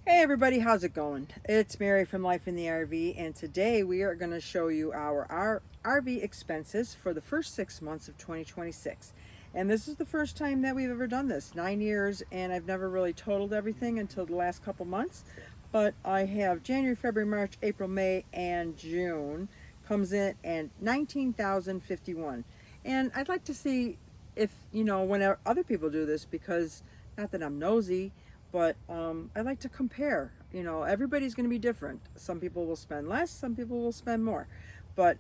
Hey everybody, how's it going? It's Mary from Life in the RV, and today we are going to show you our RV expenses for the first 6 months of 2026. And this is the first time that we've ever done this. 9 years, and I've never really totaled everything until the last couple months. But I have January, February, March, April, May, and June comes in at 19,051. And I'd like to see if, when other people do this, because not that I'm nosy, but I like to compare. Everybody's going to be different. Some people will spend less, some people will spend more, but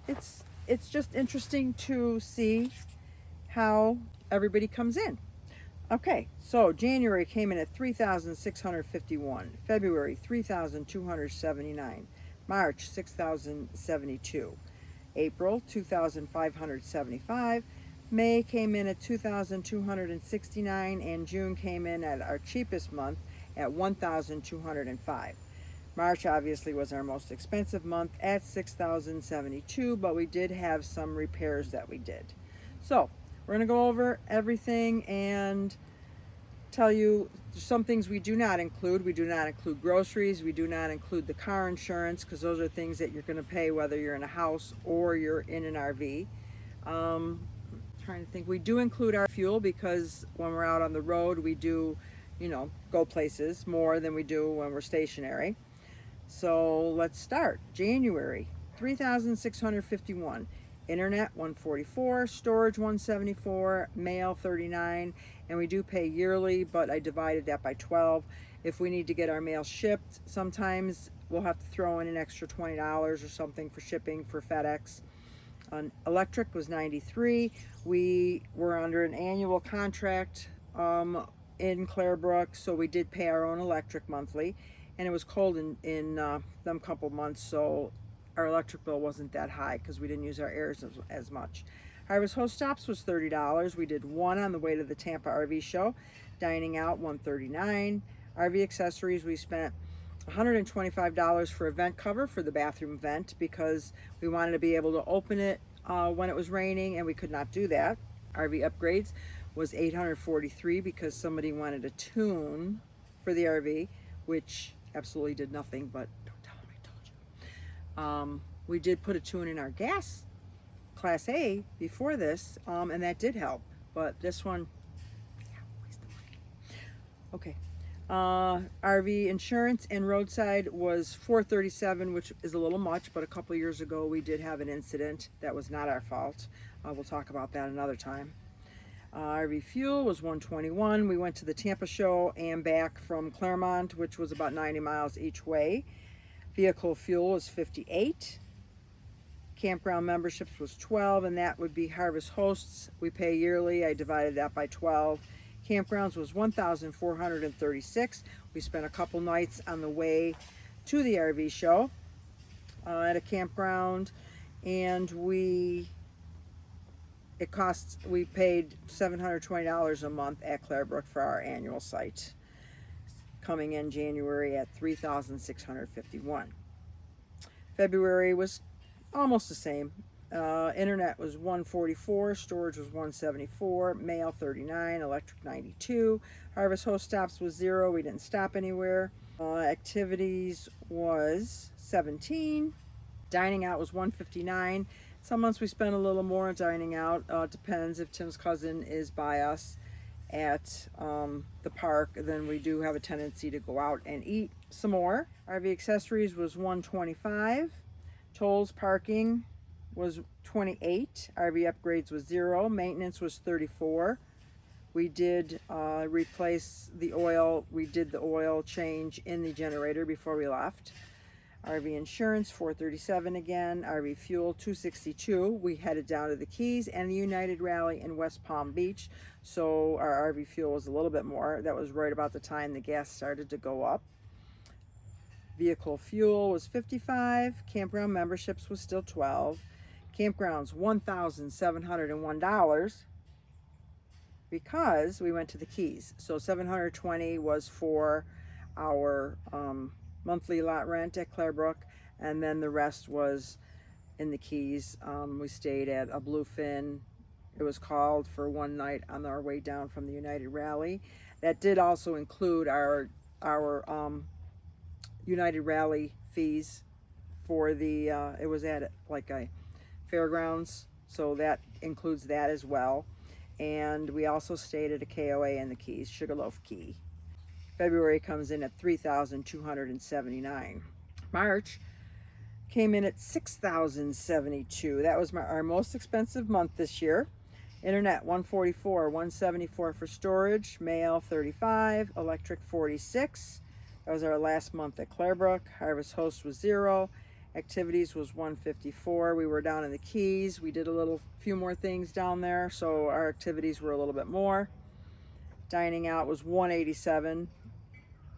it's just interesting to see how everybody comes in. Okay, so January came in at 3,651, February 3,279, March 6,072, April 2,575, May came in at 2,269, and June came in at our cheapest month at 1,205. March obviously was our most expensive month at 6,072, but we did have some repairs that we did. So we're going to go over everything and tell you some things we do not include. We do not include groceries. We do not include the car insurance, because those are things that you're going to pay whether you're in a house or you're in an RV. Trying to think, we do include our fuel, because when we're out on the road we do go places more than we do when we're stationary. So let's start. January, 3,651, internet 144, storage 174, mail 39, and we do pay yearly, but I divided that by 12. If we need to get our mail shipped, sometimes we'll have to throw in an extra $20 or something for shipping for FedEx. Electric was 93. We were under an annual contract in Clarebrook, so we did pay our own electric monthly, and it was cold in them couple months, so our electric bill wasn't that high because we didn't use our airs as much. Harvest Host stops was $30. We did one on the way to the Tampa RV show. Dining out, $139. RV accessories, we spent $125 for a vent cover for the bathroom vent, because we wanted to be able to open it when it was raining, and we could not do that. RV upgrades was $843, because somebody wanted a tune for the RV, which absolutely did nothing, but don't tell them I told you. We did put a tune in our gas Class A before this, and that did help, but this one, yeah, waste of money. Okay. RV insurance and roadside was $437, which is a little much, but a couple years ago we did have an incident that was not our fault. We'll talk about that another time. RV fuel was $121. We went to the Tampa show and back from Claremont, which was about 90 miles each way. Vehicle fuel was $58. Campground memberships was $12, and that would be Harvest Hosts. We pay yearly. I divided that by 12. Campgrounds was $1,436. We spent a couple nights on the way to the RV show at a campground, and we paid $720 a month at Clarebrook for our annual site, coming in January at 3,651. February was almost the same. Internet was $144, storage was $174, mail $39, electric $92. Harvest Host stops was $0. We didn't stop anywhere. Activities was $17. Dining out was $159. Some months we spend a little more on dining out. It depends. If Tim's cousin is by us at the park, then we do have a tendency to go out and eat some more. RV accessories was $125. Tolls, parking was $28. RV upgrades was $0. Maintenance was $34. We did replace the oil. We did the oil change in the generator before we left. RV insurance $437 again. RV fuel $262. We headed down to the Keys and the United Rally in West Palm Beach, so our RV fuel was a little bit more. That was right about the time the gas started to go up. Vehicle fuel was $55. Campground memberships was still $12. Campgrounds $1,701, because we went to the Keys. So $720 was for our monthly lot rent at Clarebrook, and then the rest was in the Keys. We stayed at a Bluefin, it was called, for one night on our way down from the United Rally. That did also include our our United Rally fees for the, it was at like a fairgrounds, so that includes that as well. And we also stayed at a KOA in the Keys, Sugarloaf Key. February comes in at $3,279. March came in at $6,072. That was our most expensive month this year. Internet $144, $174 for storage, mail $35, electric $46. That was our last month at Clarebrook. Harvest Host was $0. Activities was $154. We were down in the Keys. We did a few more things down there, so our activities were a little bit more. Dining out was $187.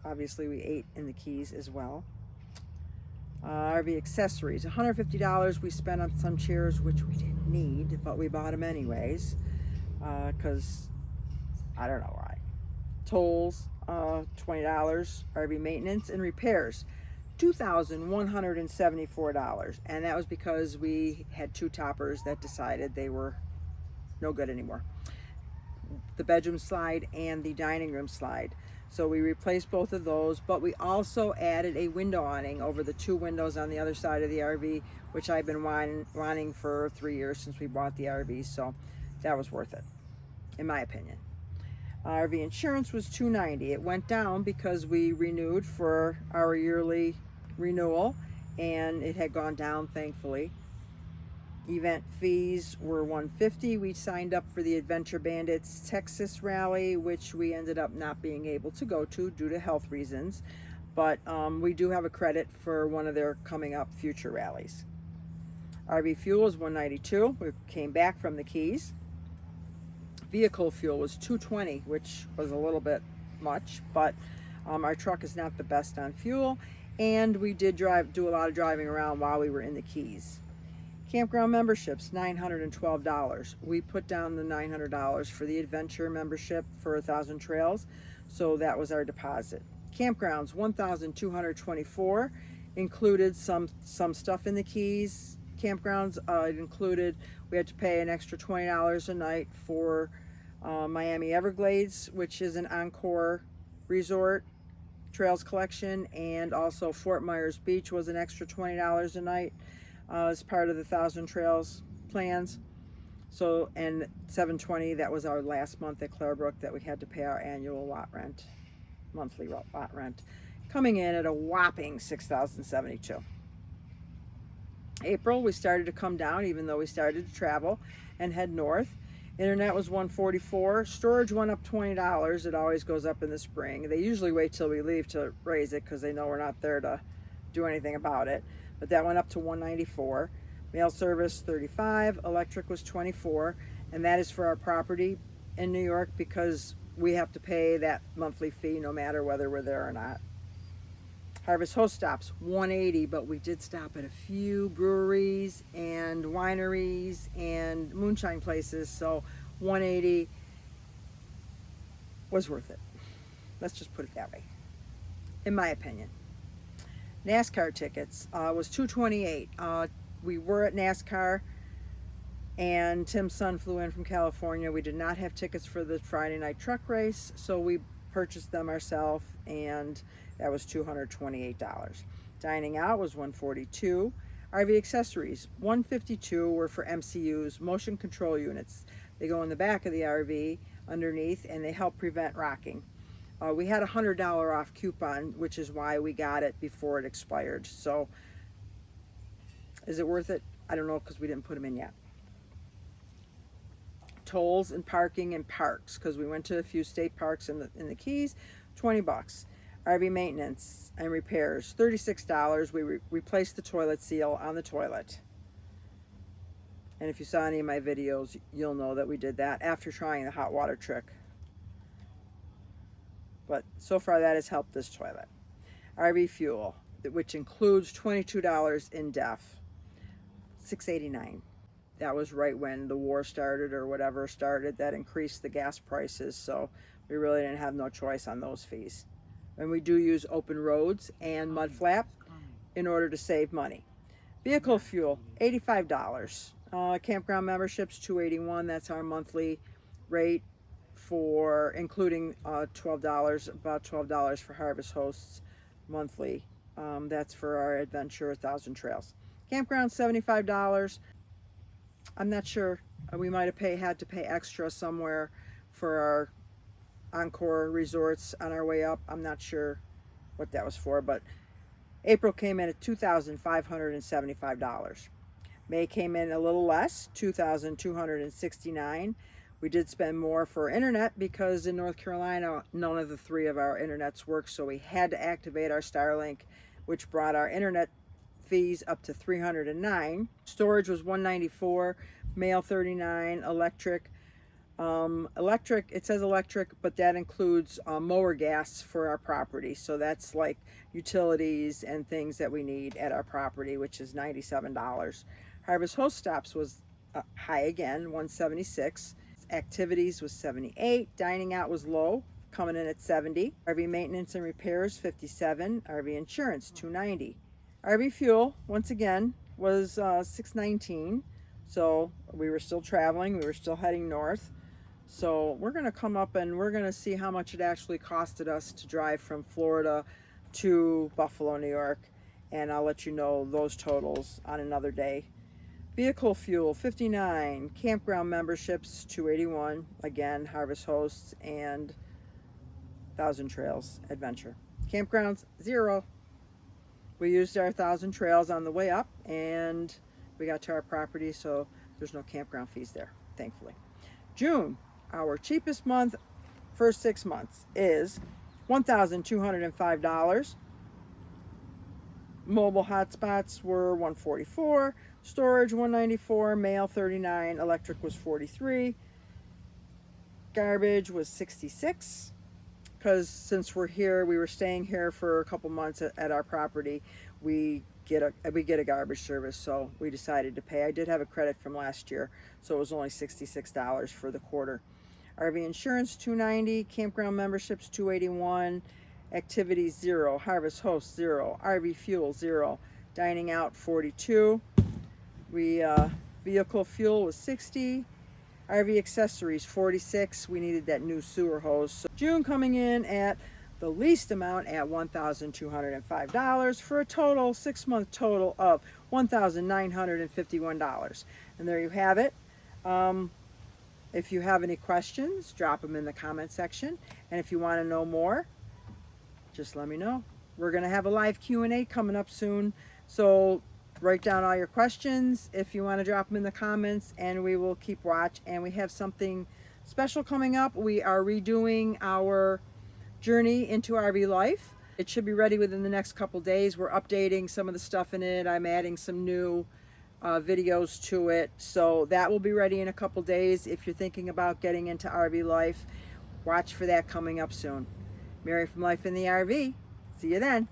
Obviously, we ate in the Keys as well. RV accessories, $150 we spent on some chairs, which we didn't need, but we bought them anyways, because I don't know why. Tolls, $20. RV maintenance and repairs, $2,174, and that was because we had two toppers that decided they were no good anymore. The bedroom slide and the dining room slide. So we replaced both of those, but we also added a window awning over the two windows on the other side of the RV, which I've been wanting for 3 years since we bought the RV, so that was worth it, in my opinion. RV insurance was $290. It went down because we renewed for our yearly renewal, and it had gone down, thankfully. Event fees were $150. We signed up for the Adventure Bandits Texas rally, which we ended up not being able to go to due to health reasons, but we do have a credit for one of their coming up future rallies. RV fuel was $192. We came back from the Keys. Vehicle fuel was $220, which was a little bit much, but our truck is not the best on fuel, and we did do a lot of driving around while we were in the Keys. Campground memberships, $912. We put down the $900 for the adventure membership for 1,000 Trails, so that was our deposit. Campgrounds, $1,224, included some stuff in the Keys. Campgrounds, it included, we had to pay an extra $20 a night for Miami Everglades, which is an Encore resort Trails collection, and also Fort Myers Beach was an extra $20 a night. As part of the 1,000 Trails plans. So, and $720, that was our last month at Clarebrook that we had to pay our annual lot rent, monthly lot rent, coming in at a whopping $6,072. April, we started to come down, even though we started to travel and head north. Internet was $144. Storage went up $20. It always goes up in the spring. They usually wait till we leave to raise it because they know we're not there to do anything about it. But that went up to $194. Mail service $35. Electric was $24, and that is for our property in New York because we have to pay that monthly fee no matter whether we're there or not. Harvest Host stops $180, but we did stop at a few breweries and wineries and moonshine places, so $180 was worth it. Let's just put it that way, in my opinion. NASCAR tickets was $228. We were at NASCAR, and Tim's son flew in from California. We did not have tickets for the Friday night truck race, so we purchased them ourselves, and that was $228. Dining out was $142. RV accessories, $152 were for MCUs, motion control units. They go in the back of the RV underneath, and they help prevent rocking. We had a $100 off coupon, which is why we got it before it expired. So, is it worth it? I don't know because we didn't put them in yet. Tolls and parking and parks, because we went to a few state parks in the Keys, $20. RV maintenance and repairs, $36. We replaced the toilet seal on the toilet. And if you saw any of my videos, you'll know that we did that after trying the hot water trick. But so far that has helped this toilet. RV fuel, which includes $22 in DEF, $6.89. That was right when the war started or whatever started that increased the gas prices, so we really didn't have no choice on those fees. And we do use open roads and mud flap in order to save money. Vehicle fuel, $85. Campground memberships, $281. That's our monthly rate for including $12, about $12 for Harvest Hosts monthly. That's for our adventure 1,000 Trails. Campground $75. I'm not sure. We might have had to pay extra somewhere for our Encore resorts on our way up. I'm not sure what that was for, but April came in at $2,575. May came in a little less, $2,269. We did spend more for internet because in North Carolina, none of the three of our internets work, so we had to activate our Starlink, which brought our internet fees up to $309. Storage was $194, mail $39, electric. It says electric, but that includes mower gas for our property. So that's like utilities and things that we need at our property, which is $97. Harvest Host stops was high again, $176. Activities was $78. Dining out was low, coming in at $70. RV maintenance and repairs $57. RV insurance $290. RV fuel, once again, was $619. So we were still traveling. We were still heading north. So we're going to come up and we're going to see how much it actually costed us to drive from Florida to Buffalo, New York. And I'll let you know those totals on another day. Vehicle fuel $59. Campground memberships $281. Again, Harvest Hosts and 1,000 Trails Adventure. Campgrounds $0. We used our 1,000 Trails on the way up and we got to our property, so there's no campground fees there, thankfully. June, our cheapest month, first 6 months, is $1,205. Mobile hotspots were $144, storage $194, mail $39, electric was $43, garbage was $66. Because since we're here, we were staying here for a couple months at our property, we get a garbage service, so we decided to pay. I did have a credit from last year, so it was only $66 for the quarter. RV insurance $290, campground memberships $281, activities $0, Harvest Host $0, RV fuel $0, dining out $42. Vehicle fuel was $60. RV accessories $46. We needed that new sewer hose. So June coming in at the least amount at $1,205 for a total 6-month total of $1,951. And there you have it. If you have any questions, drop them in the comment section. And if you want to know more, just let me know. We're going to have a live Q&A coming up soon. So write down all your questions if you want to drop them in the comments, and we will keep watch. And we have something special coming up. We are redoing our journey into RV life. It should be ready within the next couple days. We're updating some of the stuff in it. I'm adding some new videos to it, so that will be ready in a couple days. If you're thinking about getting into RV life, watch for that coming up soon. Mary from Life in the RV. See you then.